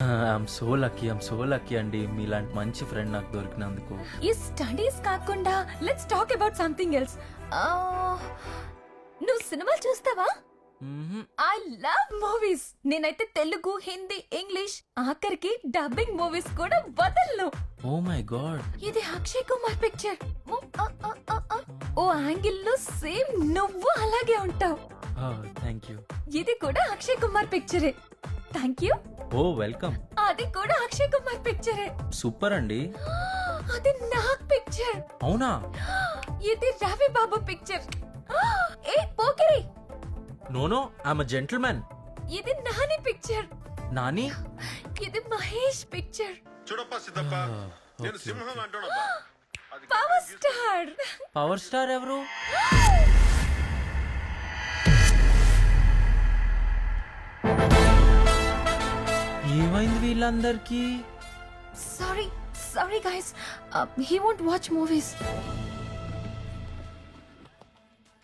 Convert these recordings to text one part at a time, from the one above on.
I'm so lucky అండి మీలాంటి మంచి ఫ్రెండ్ నాకు దొరికినందుకు. ఈ స్టడీస్ కాకుండా let's talk about something else. నువ్వు సినిమాలు చూస్తావా? I love movies. నేనైతే తెలుగు, హిందీ, ఇంగ్లీష్, ఆఖరికి డబ్బింగ్ మూవీస్ కూడా వదలను. ఓ మై గాడ్, ఇది అక్షయ్ కుమార్ పిక్చర్. ఓ యాంగిల్ లో సేమ్ నువ్వు అలాగే ఉంటావు. Thank you. ఇది కూడా అక్షయ్ కుమార్ పిక్చరే. Thank you. Oh welcome. అది కూడా అక్షయ్ కుమార్ పిక్చరే. సూపర్ అండి. అది నాగ్ పిక్చర్. అవునా? ఇది రవి బాబు పిక్చర్. ఏ Pokiri. No I'm a gentleman. ఇది నాని పిక్చర్. నాని? ఇది మహేష్ పిక్చర్. చూడప్ప సిద్ధప్ప, నేను సింహం అంటానబ్బా. Power star. పవర్ స్టార్ ఎవరు? ఏమైంది వీళ్ళందరికీ? Sorry guys, he won't watch movies.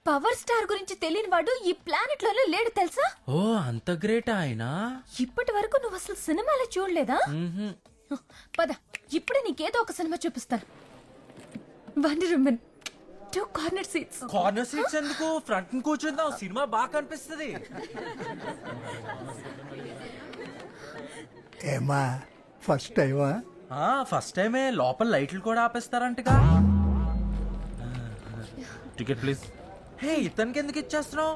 Power star గురించి తెలియని వాడు ఈ ప్లానెట్ లోనే లేడు తెలుసా? ఓ అంత గ్రేట్ ఆయన. ఇప్పటి వరకు నువ్వు అసలు సినిమాలో చూడలేదా? పద, ఇప్పుడే నీకేదో ఒక సినిమా చూపిస్తాను. Wonder women, 2 corner seats. Corner seats ఎందుకు? ఫ్రంట్ కూర్చుందాం, సినిమా బాగా కనిపిస్తుంది. ఏమా ఫస్ట్ టైమా? ఫస్ట్ టైమే. లోపల లైట్లు కూడా ఆపేస్తారంటగా. Ticket please. హే, ఇతనికి ఎందుకు ఇచ్చేస్తున్నావు?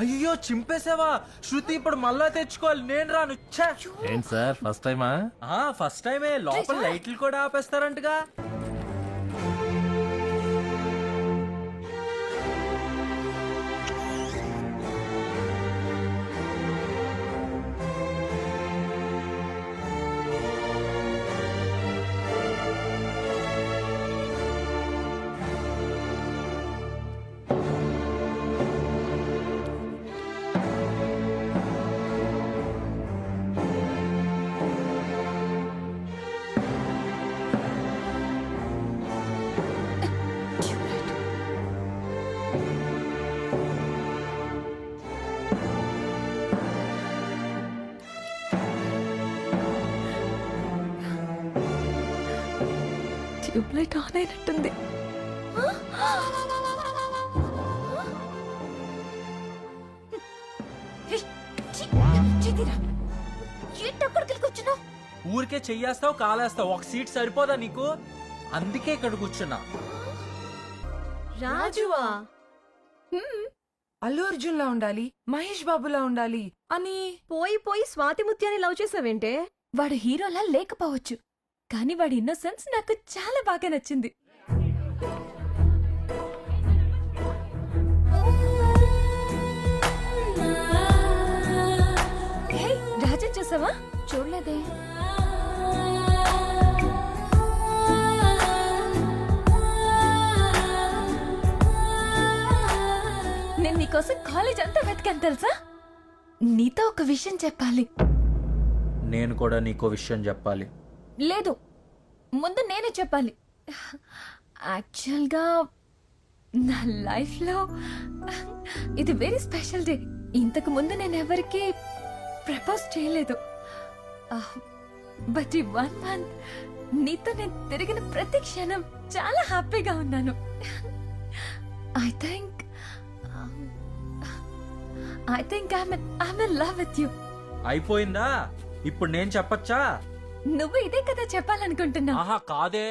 అయ్యో చింపేసావా? శృతి ఇప్పుడు మళ్ళా తెచ్చుకోవాలి, నేను రాను. ఏంటి సార్ ఫస్ట్ టైమా? ఫస్ట్ టైమే. లోపల లైట్లు కూడా ఆపేస్తారంటగా. ట్యూబ్ లైట్ ఆన్ అయినట్టుంది. ఊరికే చెయ్యేస్తావు, కాలేస్తావు. ఒక సీట్ సరిపోదా నీకు? అందుకే ఇక్కడ కూర్చున్నా. రాజువా? అల్లు అర్జున్ లా ఉండాలి, మహేష్ బాబులా ఉండాలి అని పోయి పోయి స్వాతి ముత్యాన్ని లవ్ చేసావేంటే? వాడు హీరోలా లేకపోవచ్చు, కానీ వాడి ఇన్నోసెన్స్ నాకు చాలా బాగా నచ్చింది. రాజన్ చూసావా? చూడలేదే. నేను నీకోసం కాలేజ్ అంతా వెతికాను తెలుసా? నీతో ఒక విషయం చెప్పాలి. నేను కూడా నీకో విషయం చెప్పాలి. లేదు, ముందు నేనే చెప్పాలి. యాక్చువల్గా నా లైఫ్లో ఇది వెరీ స్పెషల్ డే. ఇంతకు ముందు నేను ఎవరికి ప్రపోజ్ చేయలేదు. బట్ ఈ 1 month నీతో నేను తిరిగిన ప్రతి క్షణం చాలా హ్యాపీగా ఉన్నాను. I think I'm in love with you. అయిపోయిందా? ఇప్పుడు నేను చెప్పచ్చా? నువ్వు ఇదే కదా చెప్పాలనుకుంటున్నా. ఆహా కాదే.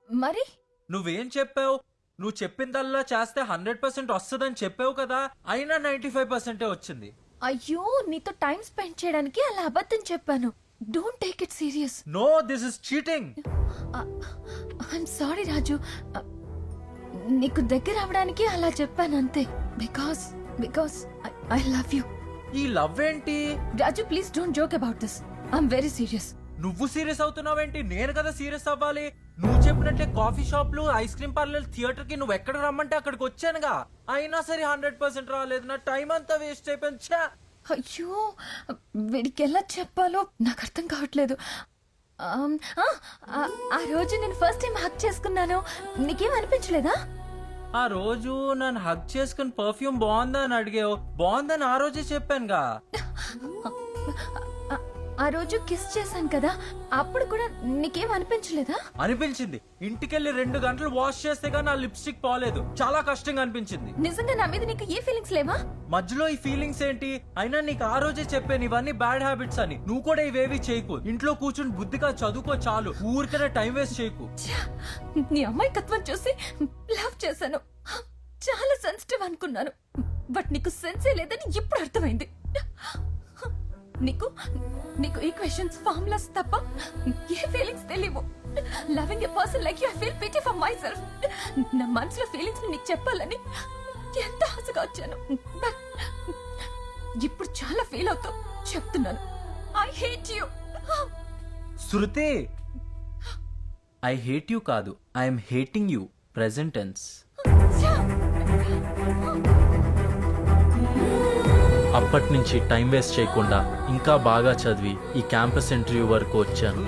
మరి నువ్వేం చెప్పావు? నువ్వు చెప్పిందల్లా చేస్తే 100% వస్తుందని చెప్పావు కదా. అయినా 95% వచ్చింది. అయ్యో, నీతో టైం స్పెండ్ చేయడానికి అలా అబద్ధం చెప్పాను. Don't take it serious. No, this is cheating. I'm sorry Raju. నీకు దగ్గర అవడానికి అలా చెప్పాను అంతే. Because I love you. ఈ లవ్ ఏంటి? Raju, please don't joke about this. I'm very serious. నువ్వు సీరియస్ అవుతున్నావేంటి? నేను కదా సీరియస్ అవ్వాలి. నువ్వు చెప్పినట్టే కాఫీ షాప్లు, ఐస్ క్రీమ్ పార్లర్, థియేటర్ కి నువ్వు ఎక్కడ రమ్మంటే అక్కడికి వచ్చానుగా. అయినా సరే 100% రాలేదు. నా టైం అంతా వేస్ట్ అయిపోయింది. అయ్యో, వీడికి ఎలా చెప్పాలో నాకు అర్థం కావట్లేదు. ఆ రోజు నేను ఫస్ట్ టైం హక్ చేసుకున్నాను. నీకేం అనిపించలేదా? ఆ రోజు నన్ను హగ్ చేసుకుని పర్ఫ్యూమ్ బాగుందా అని అడిగావు. బాగుందని ఆ రోజే చెప్పానుగా. ఆ రోజు కిస్ చేశాను కదా, అప్పుడు కూడా నీకేం అనిపించలేదా? అనిపించింది. ఇంటికెళ్ళి 2 గంటలు వాష్ చేస్తే గానీ నా లిప్స్టిక్ పోలేదు. చాలా కష్టంగా అనిపించింది. నిజంగా నా మీద నీకు ఏ ఫీలింగ్స్ లేవా? మధ్యలో ఈ ఫీలింగ్స్ ఏంటి? అయినా నీకు ఆ రోజే చెప్పాను ఇవన్నీ బ్యాడ్ హ్యాబిట్స్ అని. నువ్వు కూడా ఇవేవి చేయకు. ఇంట్లో కూర్చుని బుద్ధిగా చదువుకో చాలు. ఊరికనే టైం వేస్ట్ చేయకు. ఛా! నీ అమ్మాయికత్వం చూసి లవ్ చేశాను. చాలా సెన్సిటివ్ అనుకున్నాను, బట్ నీకు సెన్సే లేదని ఇప్పుడు అర్థమైంది. నీకు నీకు ఈక్వేషన్స్ ఫార్ములాస్ తప్ప ఏ ఫీలింగ్స్ తెలియవు. Loving a person like you I feel pity for my self. నా మనసులో ఫీలింగ్స్ నీకు చెప్పాలని ఎంత ఆశగా వచ్చాను, బట్ ఇప్పుడు చాలా ఫీల్ అవుతూ చెప్తున్నాను. I hate you. Shruti, I hate you కాదు, I'm hating you. Present tense. అప్పటి నుంచి టైం వేస్ట్ చేయకుండా ఇంకా బాగా చదివి ఈ క్యాంపస్ ఇంటర్వ్యూ వరకు వచ్చాను.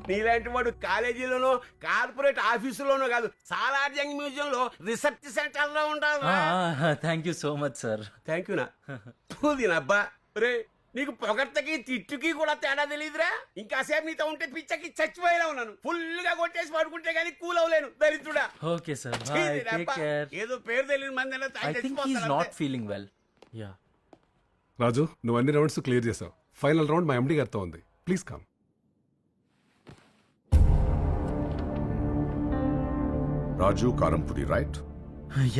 నీలాంటి వాడు కాలేజీలోనో కార్పొరేట్ ఆఫీసులోనో కాదు, సాలార్జంగ్ మ్యూజియం లో రీసెర్చ్ సెంటర్ లో ఉండాలి. Thank you so much sir. Thank you నా పూదినబ్బా. రే, నీకు పొగడ్తకి తిట్టుకి కూడా తేడా తెలియదురా. ఇంకాసేపు నీతో ఉంటే పిచ్చకి చచ్చిపోయేలా ఉన్నాను. ఫుల్ గా కొట్టేసి పడుకుంటే గానీ కూల్ అవ్వలేను దరిద్రుడా. ఓకే సార్, ఛీ, టేక్ దీనబ్బా. కేర్. ఏదో పేరు తెలియని మంది I think he is not feeling well. Yeah. Raju, నువ్వు అన్ని రౌండ్స్ క్లియర్ చేసావు. ఫైనల్ రౌండ్ మా ఎండి గారితో ఉంది. Please come. Raju Karampudi, right?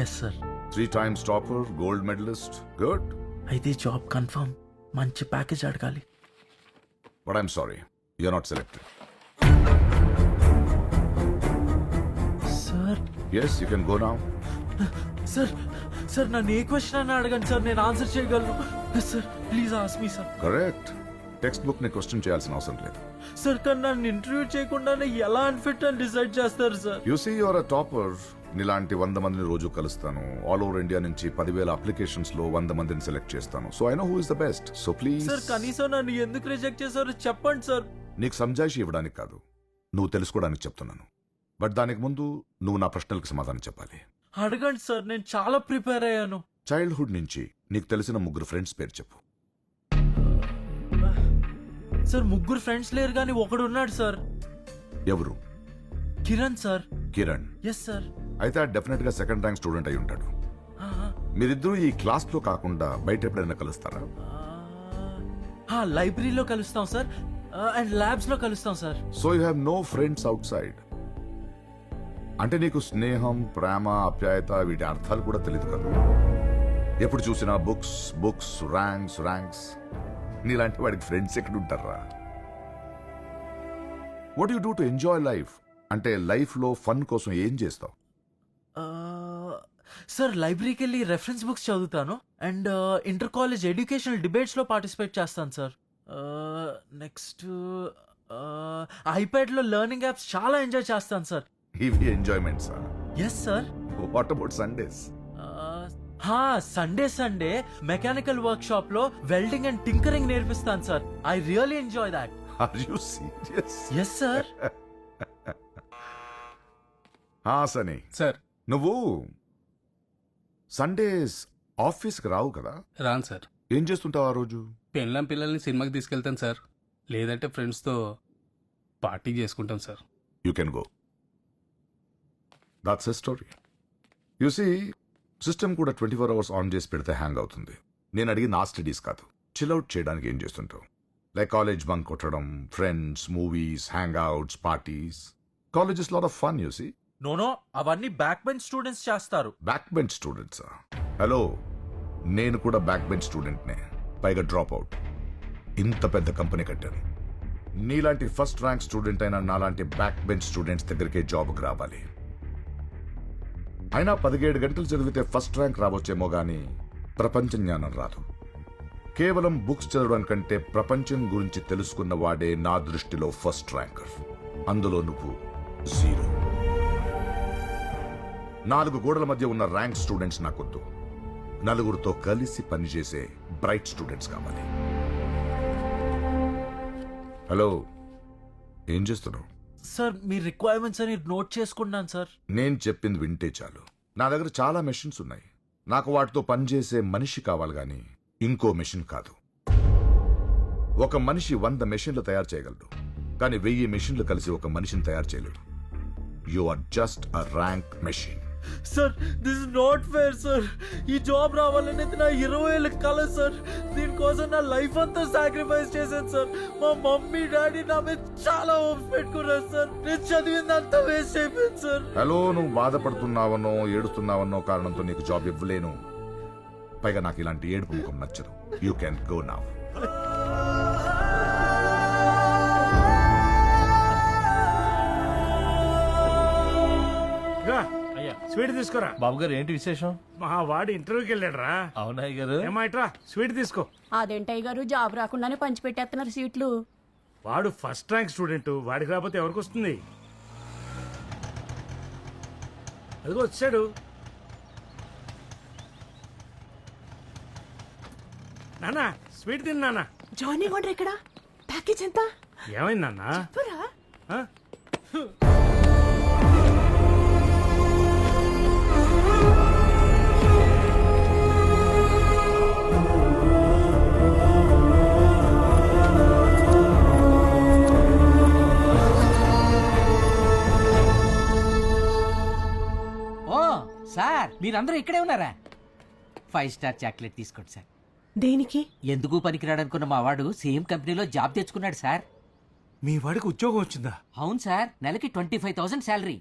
Yes sir. 3 times topper, gold medalist. Good. అయితే జాబ్ కన్ఫర్మ్. మంచి ప్యాకేజ్ అడగాలి. But I'm sorry, you're not selected. Sir Yes, you can go now. Sir sir నన్ను ఏ question అని అడగండి sir, నేను answer చేయగలను. Sir please ask me sir. Correct. Text book ని క్వశ్చన్ చేయాల్సిన అవసరం లేదు. సార్ కానీ నన్ను ఇంటర్వ్యూ చేయకుండానే ఎలా అన్ఫిట్ అని డిసైడ్ చేస్తారు sir? You see your a topper. నీలాంటి 100 మందిని రోజు కలుస్తాను. ఆల్ ఓవర్ ఇండియా నుంచి 10,000 అప్లికేషన్స్ లో 100 మందిని సెలెక్ట్ చేస్తాను. So I know who is the best. So please. Sir కనీసం నన్ను ఎందుకు రిజెక్ట్ చేశారో చెప్పండి సార్. నీకు సంజాయిషి ఇవ్వడానికి కాదు, నువ్వు తెలుసుకోవడానికి చెప్తున్నాను. బట్ దానికి ముందు నువ్వు నా ప్రశ్నలకు సమాధానం చెప్పాలి. అడగండి సార్, నేను చాలా ప్రిపేర్ అయ్యాను. చైల్డ్హుడ్ నుంచి నీకు తెలిసిన 3 ఫ్రెండ్స్ పేరు చెప్పు. సార్ 3 ఫ్రెండ్స్ లేరు కానీ ఒకడు ఉన్నాడు సార్. ఎవరు? Kiran sir. Kiran. Yes sir. అయితే డెఫినెట్ గా 2nd ర్యాంక్ స్టూడెంట్ అయి ఉంటాడు. మీరిద్దరూ ఈ క్లాస్ లో కాకుండా బయట ఎప్పుడైనా కలుస్తారా? లైబ్రరీలో కలుస్తాం సార్, అండ్ ల్యాబ్స్ లో కలుస్తాం sir. So you have no friends outside. అంటే నీకు స్నేహం, ప్రేమ, ఆప్యాయత వీటి అర్థాలు కూడా తెలియదు కదా. ఎప్పుడు చూసినా బుక్స్ బుక్స్, ర్యాంక్స్ ర్యాంక్స్. నీలాంటి వాడికి ఫ్రెండ్స్ ఎక్కడ ఉంటారా? What you do to enjoy life? అంటే లైఫ్ లో ఫన్ కోసం ఏం చేస్తావు? సార్ లైబ్రరీకి వెళ్ళి రెఫరెన్స్ బుక్స్ చదువుతాను, and inter college educational debates లో పార్టిసిపేట్ చేస్తాను సార్. నెక్స్ట్ ఐప్యాడ్ లో లెర్నింగ్ యాప్స్ చాలా ఎంజాయ్ చేస్తాను సార్. ఇవి enjoyments. Yes sir. What about Sundays? Sunday mechanical workshop లో వెల్డింగ్ అండ్ టింకరింగ్ నేర్పిస్తాను sir. I really enjoy that. Are you serious? Yes sir. సనీ sir. నువ్వు Sundays ఆఫీస్కి రావు కదా? రాను సార్. ఏం చేస్తుంటావు ఆ రోజు? పెళ్ళం పిల్లల్ని సినిమాకి తీసుకెళ్తాను సార్, లేదంటే ఫ్రెండ్స్తో పార్టీ చేసుకుంటాం sir. You can go. That's a story. You see, system కూడా 24 hours ఆన్ చేసి పెడితే హ్యాంగ్ అవుతుంది. నేను అడిగింది ఆ స్టడీస్ కాదు, చిల్అవుట్ చేయడానికి ఏం చేస్తుంటావు? లైక్ కాలేజ్ బంక్ కొట్టడం, friends, movies, hangouts, parties. College is lot of fun. You see. No అవన్నీ బ్యాక్ బెంచ్ స్టూడెంట్స్ చేస్తారు. బ్యాక్ బెంచ్ స్టూడెంట్సా? హలో, నేను కూడా బ్యాక్ బెంచ్ స్టూడెంట్నే, పైగా డ్రాప్ అవుట్. ఇంత పెద్ద కంపెనీ కట్టాను. నీలాంటి ఫస్ట్ ర్యాంక్ స్టూడెంట్ అయినా నాలాంటి బ్యాక్ బెంచ్ స్టూడెంట్స్ దగ్గరికే జాబ్కి రావాలి. అయినా 17 గంటలు చదివితే ఫస్ట్ ర్యాంక్ రావచ్చేమో గానీ ప్రపంచ జ్ఞానం రాదు. కేవలం బుక్స్ చదవడం కంటే ప్రపంచం గురించి తెలుసుకున్న వాడే నా దృష్టిలో ఫస్ట్ ర్యాంకర్. అందులో నువ్వు 0. 4 గోడల మధ్య ఉన్న ర్యాంక్ స్టూడెంట్స్ నాకొద్దు. నలుగురితో కలిసి పనిచేసే బ్రైట్ స్టూడెంట్స్ కావాలి. హలో, ఏం చేస్తున్నావు? సార్ మీ రిక్వైర్మెంట్స్ అని నోట్ చేసుకున్నాను సార్. నేను చెప్పింది వింటే చాలు. నా దగ్గర చాలా మెషిన్స్ ఉన్నాయి. నాకు వాటితో పనిచేసే మనిషి కావాలి గాని ఇంకో మెషిన్ కాదు. ఒక మనిషి 100 మెషిన్లు తయారు చేయగలడు, కానీ 1000 మెషిన్లు కలిసి ఒక మనిషిని తయారు చేయలేడు. You are just a rank machine. Sir this is not fair sir. ఈ జాబ్ రావాలనేది నా 20 ఏళ్ళ కల సార్. దీనికోసం నా లైఫ్ అంతా సాక్రిఫైస్ చేశాను సార్. మా మమ్మీ డాడీ నా మీద చాలా హోప్స్ పెట్టుకున్నారు సార్. నేను చదివిందంతా వేస్ట్ అయిపోయింది సార్. హలో, నువ్వు బాధపడుతున్నావనో ఏడుస్తున్నావన్నో కారణంతో నీకు జాబ్ ఇవ్వలేను. పైగా నాకు ఇలాంటి ఏడుపు ముఖం నచ్చదు. You can go now. Sweet తీసుకురా. బాబు గారు ఏంటి విశేషం? మా వాడు ఇంటర్వ్యూకి వెళ్ళాడు రా. అవునాయ్ గారు. ఏమాయిట్రా స్వీట్ తీసుకో. అదేంటయ్య గారు జాబ్ రాకుండానే పంచిపెట్టేస్తున్నారు సీట్లు. వాడు ఫస్ట్ ర్యాంక్ స్టూడెంట్, వాడికి రాకపోతే ఎవరికి వస్తుంది? అదిగో వచ్చాడు. నానా స్వీట్ తిని నాన్న. జాయినింగ్ ఆర్డర్ ఎక్కడ? ప్యాకేజ్ ఎంత? ఏమైంది నాన్న? ఆ? ఓ సార్, మీరందరూ ఇక్కడే ఉన్నారా? 5 స్టార్ చాక్లెట్ తీసుకోండి సార్. దేనికి? ఎందుకు పనికిరాడనుకున్న మా వాడు సేమ్ కంపెనీలో జాబ్ తెచ్చుకున్నాడు సార్. మీ వాడికి ఉద్యోగం వచ్చిందా? అవును సార్, నెలకి 25,000 శాలరీ.